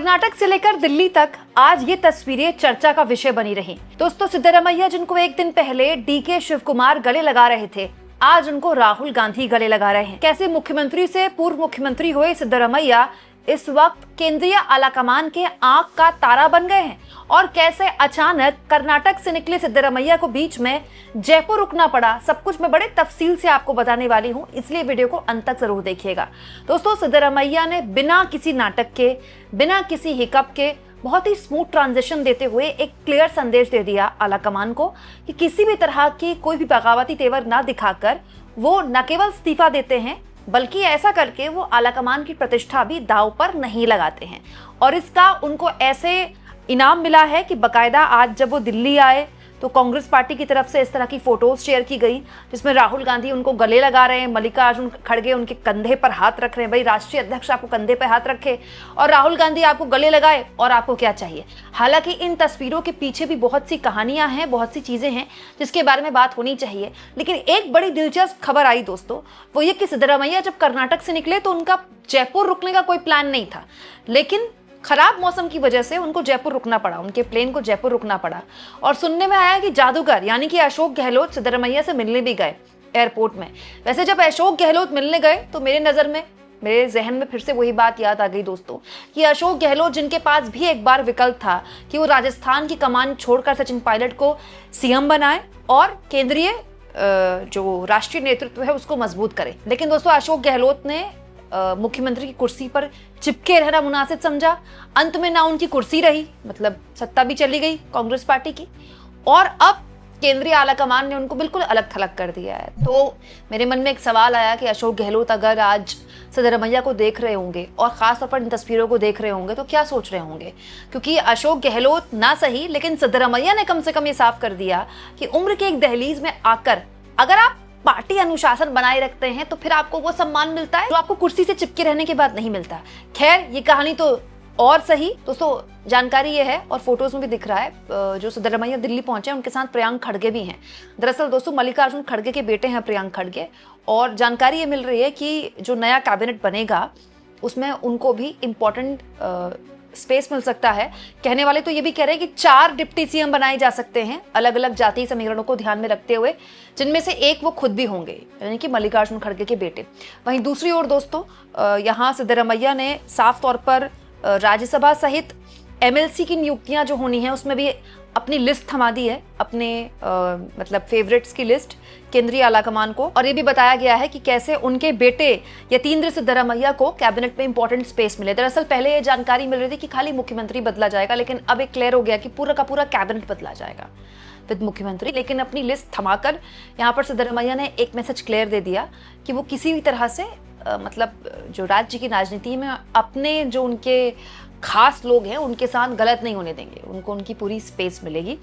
कर्नाटक से लेकर दिल्ली तक आज ये तस्वीरें चर्चा का विषय बनी रही। दोस्तों, सिद्धरमैया जिनको एक दिन पहले डीके शिव कुमार गले लगा रहे थे, आज उनको राहुल गांधी गले लगा रहे हैं। कैसे मुख्यमंत्री से पूर्व मुख्यमंत्री हुए सिद्धरमैया इस वक्त केंद्रीय आलाकमान के आंख का तारा बन गए हैं और कैसे अचानक कर्नाटक से निकले सिद्धरमैया को बीच में जयपुर रुकना पड़ा, सब कुछ मैं बड़े तफसील से आपको बताने वाली हूं, इसलिए वीडियो को अंत तक जरूर देखिएगा। दोस्तों, सिद्धरमैया ने बिना किसी नाटक के, बिना किसी हिकअप के बहुत ही स्मूथ ट्रांजिशन देते हुए एक क्लियर संदेश दे दिया आलाकमान को कि किसी भी तरह की कोई भी बगावती तेवर ना दिखाकर वो न केवल इस्तीफा देते हैं, बल्कि ऐसा करके वो आलाकमान की प्रतिष्ठा भी दांव पर नहीं लगाते हैं। और इसका उनको ऐसे इनाम मिला है कि बकायदा आज जब वो दिल्ली आए तो कांग्रेस पार्टी की तरफ से इस तरह की फोटोज शेयर की गई जिसमें राहुल गांधी उनको गले लगा रहे हैं, मल्लिकार्जुन खड़गे उनके कंधे पर हाथ रख रहे हैं। भाई, राष्ट्रीय अध्यक्ष आपको कंधे पर हाथ रखे और राहुल गांधी आपको गले लगाए, और आपको क्या चाहिए। हालांकि इन तस्वीरों के पीछे भी बहुत सी कहानियां हैं, बहुत सी चीजें हैं जिसके बारे में बात होनी चाहिए। लेकिन एक बड़ी दिलचस्प खबर आई दोस्तों, वो ये कि सिद्धरमैया जब कर्नाटक से निकले तो उनका जयपुर रुकने का कोई प्लान नहीं था, लेकिन खराब मौसम की वजह से उनको जयपुर रुकना पड़ा, उनके प्लेन को जयपुर रुकना पड़ा। और सुनने में आया कि जादूगर यानी कि अशोक गहलोत सिद्धरमैया से मिलने भी गए एयरपोर्ट में। वैसे जब अशोक गहलोत मिलने गए तो मेरे जहन में फिर से वही बात याद आ गई दोस्तों कि अशोक गहलोत जिनके पास भी एक बार विकल्प था कि वो राजस्थान की कमान छोड़कर सचिन पायलट को सीएम बनाए और केंद्रीय जो राष्ट्रीय नेतृत्व है उसको मजबूत करे, लेकिन दोस्तों अशोक गहलोत ने मुख्यमंत्री की कुर्सी पर चिपके रहना मुनासिब समझा। अंत में ना उनकी कुर्सी रही, मतलब सत्ता भी चली गई कांग्रेस पार्टी की, और अब केंद्रीय आलाकमान ने उनको बिल्कुल अलग थलग कर दिया है। तो मेरे मन में एक सवाल आया कि अशोक गहलोत अगर आज सिद्धरमैया को देख रहे होंगे और खासतौर पर इन तस्वीरों को देख रहे होंगे तो क्या सोच रहे होंगे, क्योंकि अशोक गहलोत ना सही लेकिन सिद्धरमैया ने कम से कम ये साफ कर दिया कि उम्र के एक दहलीज में आकर अगर आप पार्टी अनुशासन बनाए रखते हैं तो फिर आपको वो सम्मान मिलता है जो आपको कुर्सी से चिपके रहने के बाद नहीं मिलता। खैर, ये कहानी तो और सही दोस्तों, जानकारी ये है और फोटोज में भी दिख रहा है जो सिद्धरमैया दिल्ली पहुंचे उनके साथ प्रियंक खड़गे भी हैं। दरअसल दोस्तों मल्लिकार्जुन खड़गे के बेटे हैं प्रियंक खड़गे, और जानकारी ये मिल रही है कि जो नया कैबिनेट बनेगा उसमें उनको भी इम्पोर्टेंट स्पेस मिल सकता है। कहने वाले तो ये भी कह रहे हैं कि 4 डिप्टी सीएम बनाए जा सकते हैं अलग अलग जातीय समीकरणों को ध्यान में रखते हुए, जिनमें से एक वो खुद भी होंगे, यानी कि मल्लिकार्जुन खड़गे के बेटे। वहीं दूसरी ओर दोस्तों यहाँ सिद्धरमैया ने साफ तौर पर राज्यसभा सहित एमएलसी की नियुक्तियां जो होनी है उसमें भी अपनी लिस्ट थमा दी है, अपने मतलब फेवरेट्स की लिस्ट केंद्रीय आलाकमान को। और ये भी बताया गया है कि कैसे उनके बेटे यतीन्द्र सिद्धरमैया को कैबिनेट में इंपॉर्टेंट स्पेस मिले। दरअसल पहले ये जानकारी मिल रही थी कि खाली मुख्यमंत्री बदला जाएगा, लेकिन अब एक क्लियर हो गया कि पूरा का पूरा कैबिनेट बदला जाएगा विद मुख्यमंत्री। लेकिन अपनी लिस्ट थमाकर यहाँ पर सिद्धरमैया ने एक मैसेज क्लियर दे दिया कि वो किसी भी तरह से मतलब जो राज्य की राजनीति में अपने जो उनके खास लोग हैं उनके साथ गलत नहीं होने देंगे, उनको उनकी पूरी स्पेस मिलेगी।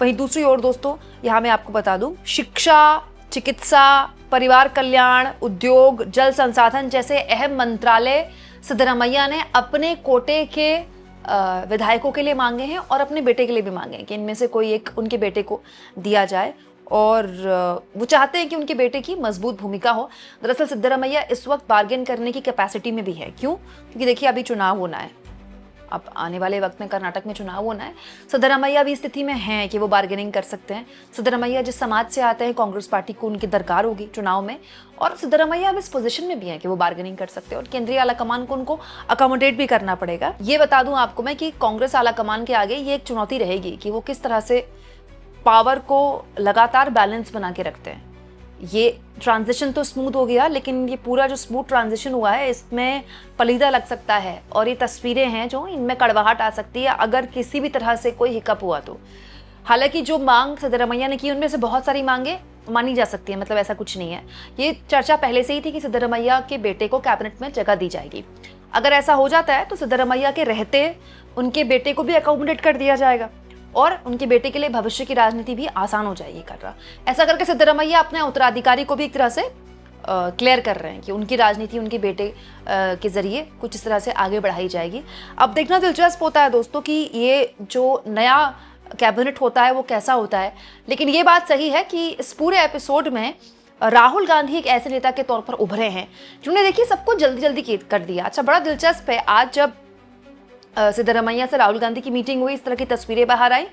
वहीं दूसरी ओर दोस्तों यहाँ मैं आपको बता दूं, शिक्षा, चिकित्सा, परिवार कल्याण, उद्योग, जल संसाधन जैसे अहम मंत्रालय सिद्धरमैया ने अपने कोटे के विधायकों के लिए मांगे हैं और अपने बेटे के लिए भी मांगे हैं कि इनमें से कोई एक उनके बेटे को दिया जाए, और वो चाहते हैं कि उनके बेटे की मजबूत भूमिका हो। दरअसल सिद्धरमैया इस वक्त बार्गेन करने की कैपेसिटी में भी है। क्यों? क्योंकि देखिए अभी चुनाव होना है, अब आने वाले वक्त में कर्नाटक में चुनाव होना है। सिद्धरमैया भी स्थिति में हैं कि वो बार्गेनिंग कर सकते हैं। सिद्धरमैया जिस समाज से आते हैं, कांग्रेस पार्टी को उनकी दरकार होगी चुनाव में, और सिद्धरमैया अब इस पोजीशन में भी हैं कि वो बार्गेनिंग कर सकते हैं और केंद्रीय आलाकमान को उनको अकोमोडेट भी करना पड़ेगा। ये बता दूं आपको मैं कि कांग्रेस आलाकमान के आगे ये एक चुनौती रहेगी कि वो किस तरह से पावर को लगातार बैलेंस बना के रखते हैं। ये ट्रांजिशन तो स्मूथ हो गया, लेकिन ये पूरा जो स्मूथ ट्रांजिशन हुआ है इसमें पलीदा लग सकता है, और ये तस्वीरें हैं जो इनमें कड़वाहट आ सकती है अगर किसी भी तरह से कोई हिकअप हुआ तो। हालांकि जो मांग सिद्धरमैया ने की उनमें से बहुत सारी मांगे मानी जा सकती है, मतलब ऐसा कुछ नहीं है। ये चर्चा पहले से ही थी कि सिद्धरमैया के बेटे को कैबिनेट में जगह दी जाएगी। अगर ऐसा हो जाता है तो सिद्धरमैया के रहते उनके बेटे को भी अकोमोडेट कर दिया जाएगा और उनके बेटे के लिए भविष्य की राजनीति भी आसान हो जाएगी कर रहा। ऐसा करके सिद्धरमैया अपने उत्तराधिकारी को भी एक तरह से क्लियर कर रहे हैं कि उनकी राजनीति उनके बेटे के जरिए कुछ इस तरह से आगे बढ़ाई जाएगी। अब देखना दिलचस्प होता है दोस्तों कि ये जो नया कैबिनेट होता है वो कैसा होता है। लेकिन ये बात सही है कि इस पूरे एपिसोड में राहुल गांधी एक ऐसे नेता के तौर पर उभरे हैं जिन्होंने देखिए सबको जल्दी जल्दी कर दिया। अच्छा, बड़ा दिलचस्प है, आज जब सिद्धरमैया से राहुल गांधी की मीटिंग हुई, इस तरह की तस्वीरें बाहर आई।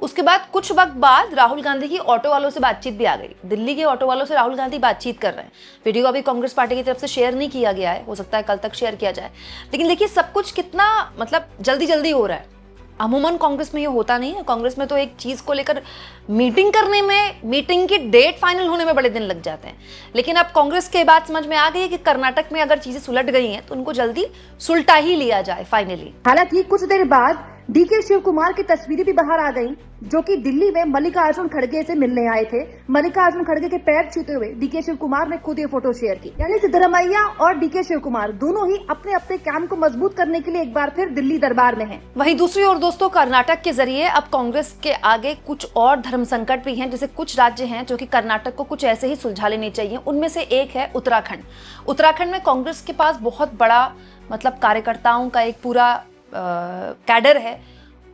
उसके बाद कुछ वक्त बाद राहुल गांधी की ऑटो वालों से बातचीत भी आ गई। दिल्ली के ऑटो वालों से राहुल गांधी बातचीत कर रहे हैं। वीडियो अभी कांग्रेस पार्टी की तरफ से शेयर नहीं किया गया है, हो सकता है कल तक शेयर किया जाए। लेकिन देखिए सब कुछ कितना मतलब जल्दी जल्दी हो रहा है। अमूमन कांग्रेस में ये होता नहीं है। कांग्रेस में तो एक चीज को लेकर मीटिंग करने में, मीटिंग की डेट फाइनल होने में बड़े दिन लग जाते हैं। लेकिन अब कांग्रेस के बात समझ में आ गई है कि कर्नाटक में अगर चीजें सुलट गई हैं तो उनको जल्दी सुलटा ही लिया जाए फाइनली। हालांकि कुछ देर बाद डीके शिव कुमार की तस्वीरें भी बाहर आ गईं, जो कि दिल्ली में मल्लिकार्जुन खड़गे से मिलने आए थे। मल्लिकार्जुन खड़गे के पैर छूते हुए डीके शिव कुमार ने खुद ये फोटो शेयर की। यानी सिद्धरमैया और डीके शिव कुमार दोनों ही अपने अपने कैंप को मजबूत करने के लिए एक बार फिर दिल्ली दरबार में हैं। वहीं दूसरी ओर दोस्तों, कर्नाटक के जरिए अब कांग्रेस के आगे कुछ और धर्म संकट भी हैं। जैसे कुछ राज्य हैं जो कि कर्नाटक को कुछ ऐसे ही सुलझा लेने चाहिए। उनमें से एक है उत्तराखंड। उत्तराखंड में कांग्रेस के पास बहुत बड़ा मतलब कार्यकर्ताओं का एक पूरा कैडर है।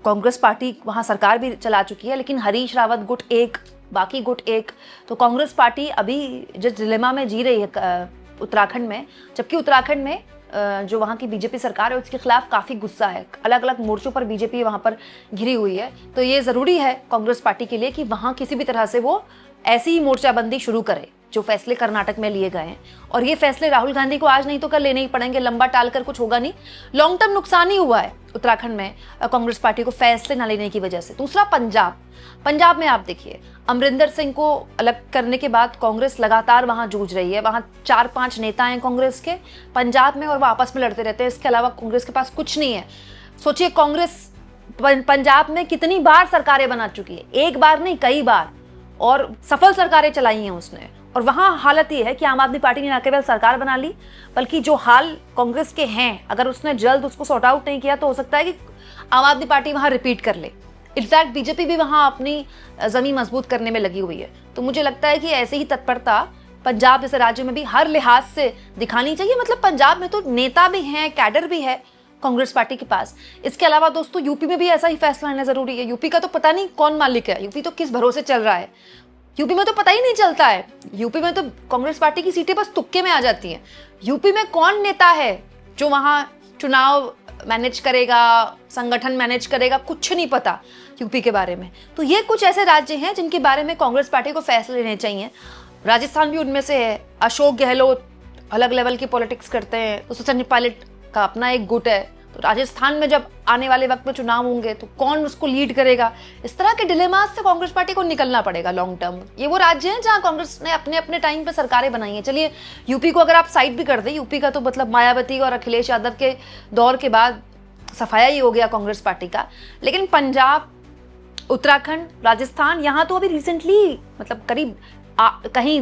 कांग्रेस पार्टी वहां सरकार भी चला चुकी है, लेकिन हरीश रावत गुट एक, बाकी गुट एक। तो कांग्रेस पार्टी अभी जिस डिलेमा में जी रही है उत्तराखंड में, जबकि उत्तराखंड में जो वहाँ की बीजेपी सरकार है उसके खिलाफ काफ़ी गुस्सा है। अलग अलग मोर्चों पर बीजेपी वहाँ पर घिरी हुई है। तो ये ज़रूरी है कांग्रेस पार्टी के लिए कि वहाँ किसी भी तरह से वो ऐसी ही मोर्चाबंदी शुरू करे जो फैसले कर्नाटक में लिए गए हैं। और ये फैसले राहुल गांधी को आज नहीं तो कल लेने ही पड़ेंगे। लंबा टाल कर कुछ होगा नहीं। लॉन्ग टर्म नुकसान ही हुआ है उत्तराखंड में कांग्रेस पार्टी को फैसले न लेने की वजह से। दूसरा पंजाब में आप देखिए, अमरिंदर सिंह को अलग करने के बाद कांग्रेस लगातार वहां जूझ रही है। वहां 4-5 नेता हैं कांग्रेस के पंजाब में और वो आपस में लड़ते रहते हैं। इसके अलावा कांग्रेस के पास कुछ नहीं है। सोचिए कांग्रेस पंजाब में कितनी बार सरकारें बना चुकी है, एक बार नहीं कई बार, और सफल सरकारें चलाई हैं उसने। और वहां हालत ये है कि आम आदमी पार्टी ने न केवल सरकार बना ली, बल्कि जो हाल कांग्रेस के हैं अगर उसने जल्द उसको सॉर्ट आउट नहीं किया तो हो सकता है कि आम आदमी पार्टी वहां रिपीट कर ले। इनफैक्ट बीजेपी भी वहां अपनी जमीन मजबूत करने में लगी हुई है। तो मुझे लगता है कि ऐसे ही तत्परता पंजाब जैसे राज्य में भी हर लिहाज से दिखानी चाहिए। मतलब पंजाब में तो नेता भी हैं, कैडर भी है कांग्रेस पार्टी के पास। इसके अलावा दोस्तों यूपी में भी ऐसा ही फैसला लेना जरूरी है। यूपी का तो पता नहीं कौन मालिक है, यूपी तो किस भरोसे चल रहा है। यूपी में तो पता ही नहीं चलता है। यूपी में तो कांग्रेस पार्टी की सीटें बस तुक्के में आ जाती हैं। यूपी में कौन नेता है जो वहां चुनाव मैनेज करेगा, संगठन मैनेज करेगा, कुछ नहीं पता यूपी के बारे में। तो ये कुछ ऐसे राज्य हैं जिनके बारे में कांग्रेस पार्टी को फैसले लेने चाहिए। राजस्थान भी उनमें से है। अशोक गहलोत अलग लेवल की पॉलिटिक्स करते हैं, तो सचिन पायलट का अपना एक गुट है। तो राजस्थान में जब आने वाले वक्त में चुनाव होंगे तो कौन उसको लीड करेगा, इस तरह के डिलेमास से कांग्रेस पार्टी को निकलना पड़ेगा लॉन्ग टर्म। ये वो राज्य हैं जहां कांग्रेस ने अपने अपने टाइम पे सरकारें बनाई हैं। चलिए यूपी को अगर आप साइड भी कर दें, यूपी का तो मतलब मायावती और अखिलेश यादव के दौर के बाद सफाया ही हो गया कांग्रेस पार्टी का। लेकिन पंजाब, उत्तराखंड, राजस्थान, यहाँ तो अभी रिसेंटली मतलब करीब कहीं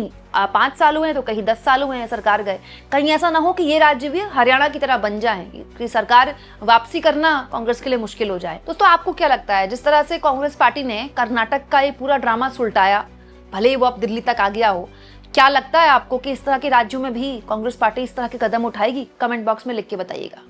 5 साल हुए हैं तो कहीं 10 साल हुए हैं सरकार गए। कहीं ऐसा ना हो कि ये राज्य भी हरियाणा की तरह बन जाए कि सरकार वापसी करना कांग्रेस के लिए मुश्किल हो जाए। दोस्तों आपको क्या लगता है, जिस तरह से कांग्रेस पार्टी ने कर्नाटक का ये पूरा ड्रामा सुलटाया, भले ही वो अब दिल्ली तक आ गया हो, क्या लगता है आपको कि इस तरह के राज्यों में भी कांग्रेस पार्टी इस तरह के कदम उठाएगी? कमेंट बॉक्स में लिख के बताइएगा।